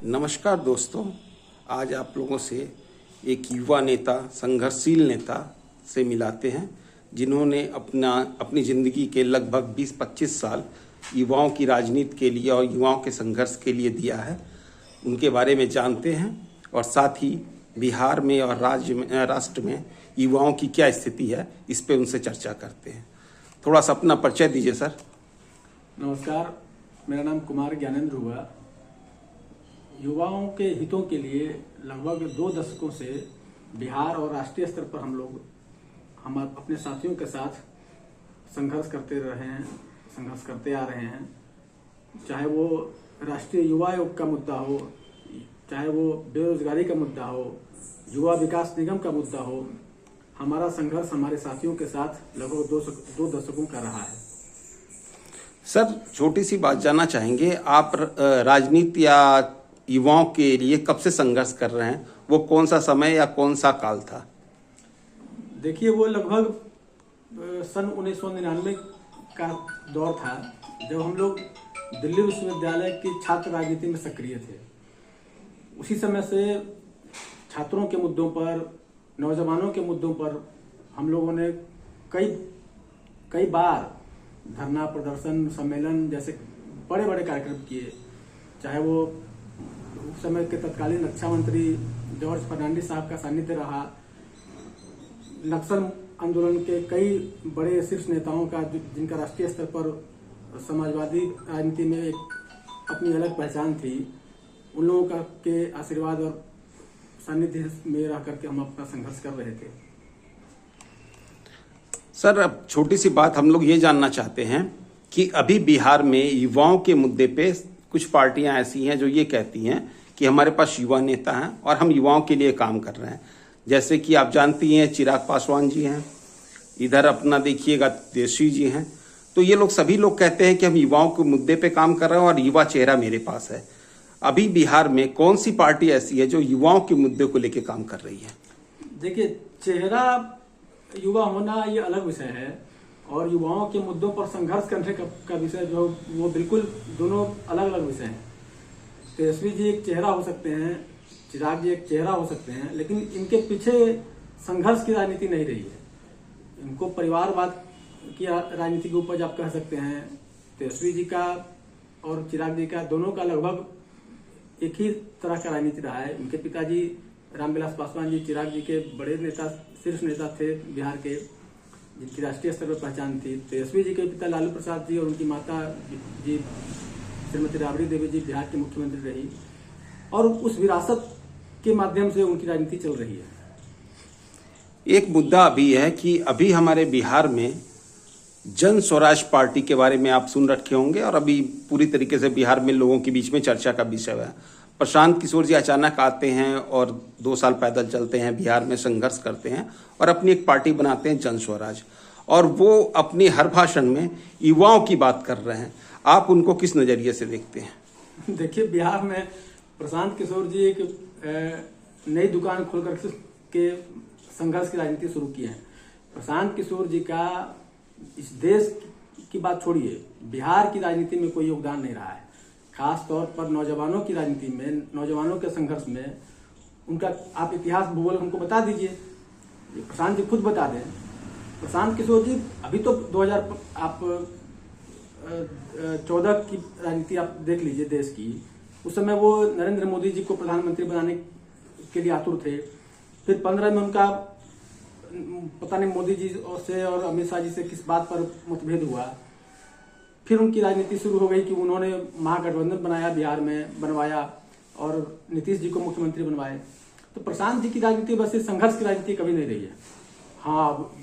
नमस्कार दोस्तों, आज आप लोगों से एक युवा नेता, संघर्षशील नेता से मिलाते हैं जिन्होंने अपनी ज़िंदगी के लगभग 20-25 साल युवाओं की राजनीति के लिए और युवाओं के संघर्ष के लिए दिया है। उनके बारे में जानते हैं और साथ ही बिहार में और राष्ट्र में युवाओं की क्या स्थिति है, इस पे उनसे चर्चा करते हैं। थोड़ा सा अपना परिचय दीजिए सर। नमस्कार, मेरा नाम कुमार ज्ञानेंद्र हुआ। युवाओं के हितों के लिए लगभग 2 दशकों से बिहार और राष्ट्रीय स्तर पर हम अपने साथियों के साथ संघर्ष करते आ रहे हैं। चाहे वो राष्ट्रीय युवा आयोग का मुद्दा हो, चाहे वो बेरोजगारी का मुद्दा हो, युवा विकास निगम का मुद्दा हो, हमारा संघर्ष हमारे साथियों के साथ लगभग 2 दशकों का रहा है। सर, छोटी सी बात जानना चाहेंगे, आप राजनीति या युवाओं के लिए कब से संघर्ष कर रहे हैं? वो कौन सा समय या कौन सा काल था? देखिए, वो लगभग सन 1999 का दौर था जब हम लोग दिल्ली विश्वविद्यालय की छात्र राजनीति में सक्रिय थे। उसी समय से छात्रों के मुद्दों पर, नौजवानों के मुद्दों पर हम लोगों ने कई बार धरना, प्रदर्शन, सम्मेलन जैसे बड़े बड़े कार्यक्रम किए। चाहे वो उस समय के तत्कालीन रक्षा मंत्री जॉर्ज फर्नांडिस साहब का सानिध्य रहा, नक्सल आंदोलन के कई बड़े शीर्ष नेताओं का जिनका राष्ट्रीय स्तर पर समाजवादी राजनीति में एक अपनी अलग पहचान थी, उन लोगों के आशीर्वाद और सानिध्य में रह करके हम अपना संघर्ष कर रहे थे। सर, अब छोटी सी बात हम लोग ये जानना चाहते हैं कि अभी बिहार में युवाओं के मुद्दे पे कुछ पार्टियां ऐसी हैं जो ये कहती हैं कि हमारे पास युवा नेता हैं और हम युवाओं के लिए काम कर रहे हैं। जैसे कि आप जानती हैं, चिराग पासवान जी हैं, इधर अपना देखिएगा तेजस्वी जी हैं। तो ये लोग सभी लोग कहते हैं कि हम युवाओं के मुद्दे पे काम कर रहे हैं और युवा चेहरा मेरे पास है। अभी बिहार में कौन सी पार्टी ऐसी है जो युवाओं के मुद्दे को लेकर काम कर रही है? देखिए, चेहरा युवा होना ये अलग विषय है और युवाओं के मुद्दों पर संघर्ष करने का विषय जो वो बिल्कुल दोनों अलग अलग विषय हैं। तेजस्वी जी एक चेहरा हो सकते हैं, चिराग जी एक चेहरा हो सकते हैं, लेकिन इनके पीछे संघर्ष की राजनीति नहीं रही है। इनको परिवारवाद की राजनीति के उपज आप कह सकते हैं। तेजस्वी जी का और चिराग जी का दोनों का लगभग एक ही तरह का राजनीति रहा है। उनके पिताजी रामविलास पासवान जी चिराग जी के बड़े नेता, शीर्ष नेता थे बिहार के, जिनकी राष्ट्रीय स्तर पर पहचान थी। तेजस्वी जी के पिता लालू प्रसाद जी और उनकी माता जी श्रीमती राबड़ी देवी जी बिहार की मुख्यमंत्री रही और उस विरासत के माध्यम से उनकी राजनीति चल रही है। एक मुद्दा अभी है कि अभी हमारे बिहार में जन स्वराज पार्टी के बारे में आप सुन रखे होंगे और अभी पूरी तरीके से बिहार में लोगों के बीच में चर्चा का विषय है। प्रशांत किशोर जी अचानक आते हैं और 2 साल पैदल चलते हैं, बिहार में संघर्ष करते हैं और अपनी एक पार्टी बनाते हैं जन स्वराज, और वो अपने हर भाषण में युवाओं की बात कर रहे हैं। आप उनको किस नजरिए से देखते हैं? देखिए, बिहार में प्रशांत किशोर जी एक नई दुकान खोल करके संघर्ष की राजनीति शुरू की है। प्रशांत किशोर जी का इस देश की बात छोड़िए, बिहार की राजनीति में कोई योगदान नहीं रहा है। खास तौर पर नौजवानों की राजनीति में, नौजवानों के संघर्ष में उनका आप इतिहास भूगोल हमको बता दीजिए। प्रशांत जी खुद बता दें। प्रशांत किशोर जी अभी तो 2014 की राजनीति आप देख लीजिए देश की। उस समय वो नरेंद्र मोदी जी को प्रधानमंत्री बनाने के लिए आतुर थे। फिर 15 में उनका पता नहीं मोदी जी से और अमित शाह जी से किस बात पर मतभेद हुआ। फिर उनकी राजनीति शुरू हो गई कि उन्होंने महागठबंधन बनाया, बिहार में बनवाया और नीतीश जी को मुख्यमंत्री बनवाए। तो प्रशांत जी की राजनीति बस संघर्ष की राजनीति कभी नहीं रही है। हाँ,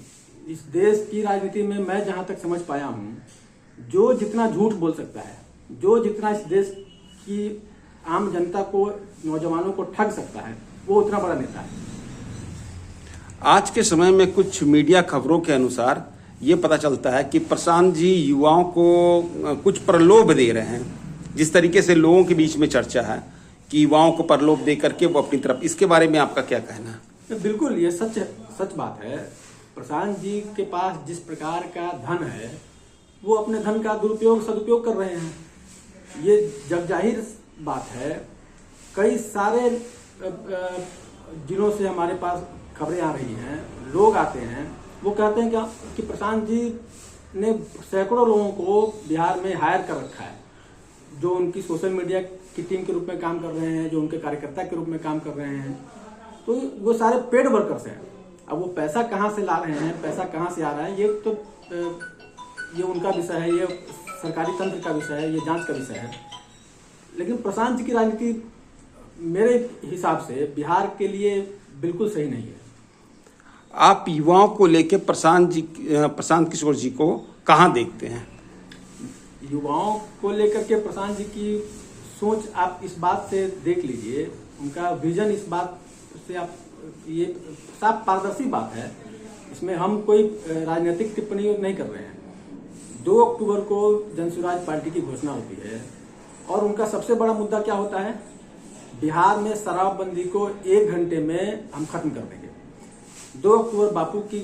इस देश की राजनीति में मैं जहां तक समझ पाया हूं, जो जितना झूठ बोल सकता है, जो जितना इस देश की आम जनता को, नौजवानों को ठग सकता है, वो उतना बड़ा नेता है। आज के समय में कुछ मीडिया खबरों के अनुसार ये पता चलता है कि प्रशांत जी युवाओं को कुछ प्रलोभ दे रहे हैं। जिस तरीके से लोगों के बीच में चर्चा है कि युवाओं को प्रलोभ दे करके वो अपनी तरफ, इसके बारे में आपका क्या कहना है? बिल्कुल, ये सच बात है। प्रशांत जी के पास जिस प्रकार का धन है, वो अपने धन का दुरुपयोग सदुपयोग कर रहे हैं। ये जग जाहिर बात है कई सारे जिलों से हमारे पास खबरें आ रही हैं, लोग आते हैं, वो कहते हैं कि प्रशांत जी ने सैकड़ों लोगों को बिहार में हायर कर रखा है, जो उनकी सोशल मीडिया की टीम के रूप में काम कर रहे हैं, जो उनके कार्यकर्ता के रूप में काम कर रहे हैं। तो वो सारे पेड वर्कर्स हैं। अब वो पैसा कहाँ से ला रहे हैं, पैसा कहाँ से आ रहा है, ये उनका विषय है, ये सरकारी तंत्र का विषय है, ये जांच का विषय है। लेकिन प्रशांत जी की राजनीति मेरे हिसाब से बिहार के लिए बिल्कुल सही नहीं है। आप युवाओं को लेकर प्रशांत किशोर जी को कहाँ देखते हैं? युवाओं को लेकर के प्रशांत जी की सोच आप इस बात से देख लीजिए, उनका विजन इस बात से आप, ये साफ पारदर्शी बात है, इसमें हम कोई राजनीतिक टिप्पणी नहीं कर रहे हैं। 2 अक्टूबर को जनसुराज पार्टी की घोषणा होती है और उनका सबसे बड़ा मुद्दा क्या होता है? बिहार में शराबबंदी को 1 घंटे में हम खत्म कर देंगे। 2 अक्टूबर बापू की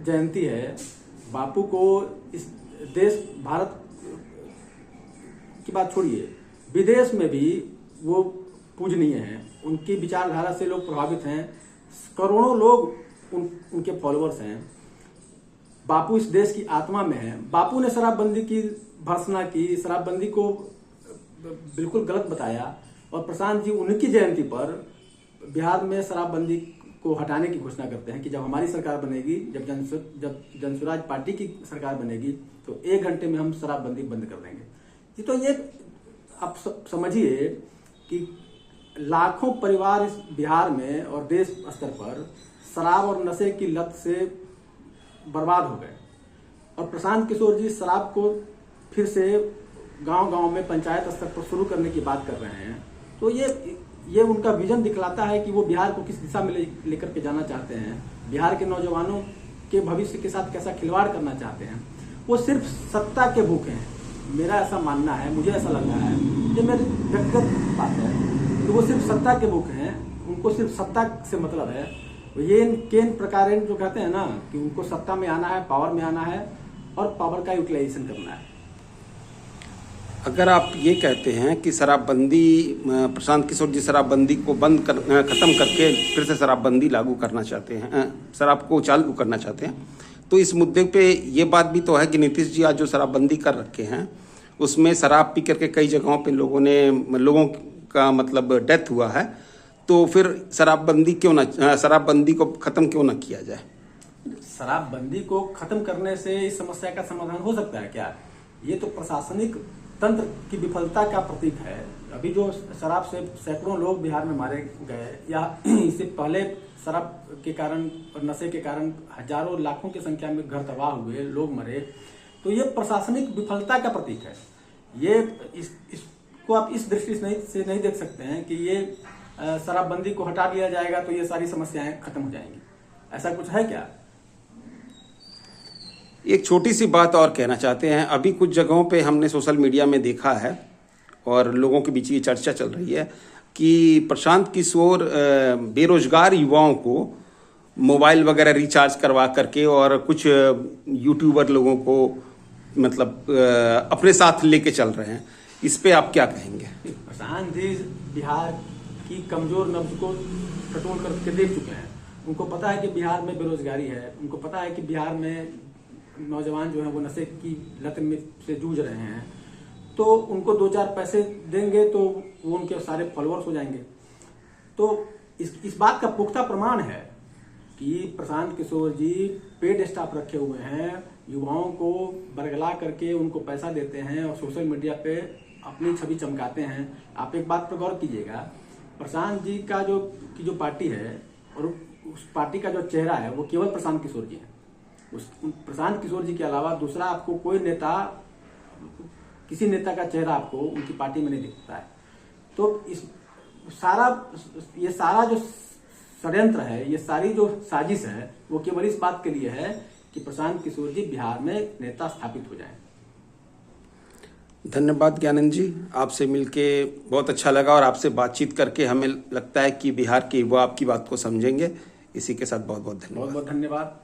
जयंती है। बापू को इस देश, भारत की बात छोड़िए, विदेश में भी वो पूजनीय हैं, उनकी विचारधारा से लोग प्रभावित हैं, करोड़ों लोग उनके फॉलोअर्स हैं। बापू इस देश की आत्मा में है। बापू ने शराबबंदी की भर्त्सना की, शराबबंदी को बिल्कुल गलत बताया और प्रशांत जी उनकी जयंती पर बिहार में शराबबंदी को हटाने की घोषणा करते हैं कि जब हमारी सरकार बनेगी, जब जनसुराज पार्टी की सरकार बनेगी तो 1 घंटे में हम शराबबंदी बंद कर देंगे। तो ये आप समझिए कि लाखों परिवार इस बिहार में और देश स्तर पर शराब और नशे की लत से बर्बाद हो गए और प्रशांत किशोर जी शराब को फिर से गांव-गांव में पंचायत स्तर पर शुरू करने की बात कर रहे हैं। तो ये उनका विजन दिखलाता है कि वो बिहार को किस दिशा में लेकर के जाना चाहते हैं, बिहार के नौजवानों के भविष्य के साथ कैसा खिलवाड़ करना चाहते हैं। वो सिर्फ सत्ता के भूखे हैं, मेरा ऐसा मानना है, मुझे ऐसा लग रहा है, ये मेरी व्यक्तिगत बात है। तो वो सिर्फ सत्ता के भूखे हैं, उनको सिर्फ सत्ता से मतलब है। ये केन प्रकार जो कहते हैं ना कि उनको सत्ता में आना है, पावर में आना है और पावर का यूटिलाइजेशन करना है। अगर आप ये कहते हैं कि शराबबंदी, प्रशांत किशोर जी शराबबंदी को खत्म करके फिर से शराबबंदी लागू करना चाहते हैं, शराब को चालू करना चाहते हैं, तो इस मुद्दे पे ये बात भी तो है कि नीतीश जी आज जो शराबबंदी कर रखे हैं उसमें शराब पी करके कई जगहों पे लोगों का मतलब डेथ हुआ है। तो फिर शराबबंदी को खत्म क्यों ना किया जाए? शराबबंदी को खत्म करने से इस समस्या का समाधान हो सकता है क्या? ये तो प्रशासनिक तंत्र की विफलता का प्रतीक है। अभी जो शराब से सैकड़ों लोग बिहार में मारे गए या इससे पहले शराब के कारण और नशे के कारण हजारों लाखों की संख्या में घर तबाह हुए, लोग मरे, तो ये प्रशासनिक विफलता का प्रतीक है। ये इसको आप इस दृष्टि से नहीं देख सकते हैं कि ये शराबबंदी को हटा दिया जाएगा तो ये सारी समस्याएं खत्म हो जाएंगी। ऐसा कुछ है क्या? एक छोटी सी बात और कहना चाहते हैं। अभी कुछ जगहों पे हमने सोशल मीडिया में देखा है और लोगों के बीच ये चर्चा चल रही है कि प्रशांत किशोर बेरोजगार युवाओं को मोबाइल वगैरह रिचार्ज करवा करके और कुछ यूट्यूबर लोगों को मतलब अपने साथ लेके चल रहे हैं। इस पे आप क्या कहेंगे? प्रशांत जी बिहार की कमजोर नब्ज को टटोल करके देख चुके हैं। उनको पता है कि बिहार में बेरोजगारी है, उनको पता है कि बिहार में नौजवान जो है वो नशे की लत में से जूझ रहे हैं। तो उनको 2-4 पैसे देंगे तो वो उनके सारे फॉलोअर्स हो जाएंगे। तो इस बात का पुख्ता प्रमाण है कि प्रशांत किशोर जी पेड स्टाफ रखे हुए हैं, युवाओं को बरगला करके उनको पैसा देते हैं और सोशल मीडिया पे अपनी छवि चमकाते हैं। आप एक बात पर गौर कीजिएगा, प्रशांत जी का जो पार्टी है और उस पार्टी का जो चेहरा है वो केवल प्रशांत किशोर जी है। प्रशांत किशोर जी के अलावा दूसरा आपको कोई नेता, किसी नेता का चेहरा आपको उनकी पार्टी में नहीं दिखता है। तो ये सारा जो षड्यंत्र है, ये सारी जो साजिश है, वो केवल इस बात के लिए है कि प्रशांत किशोर जी बिहार में नेता स्थापित हो जाएं। धन्यवाद ज्ञानंद जी, आपसे मिलके बहुत अच्छा लगा और आपसे बातचीत करके हमें लगता है कि बिहार के युवा आपकी बात को समझेंगे। इसी के साथ बहुत बहुत धन्यवाद। बहुत बहुत धन्यवाद।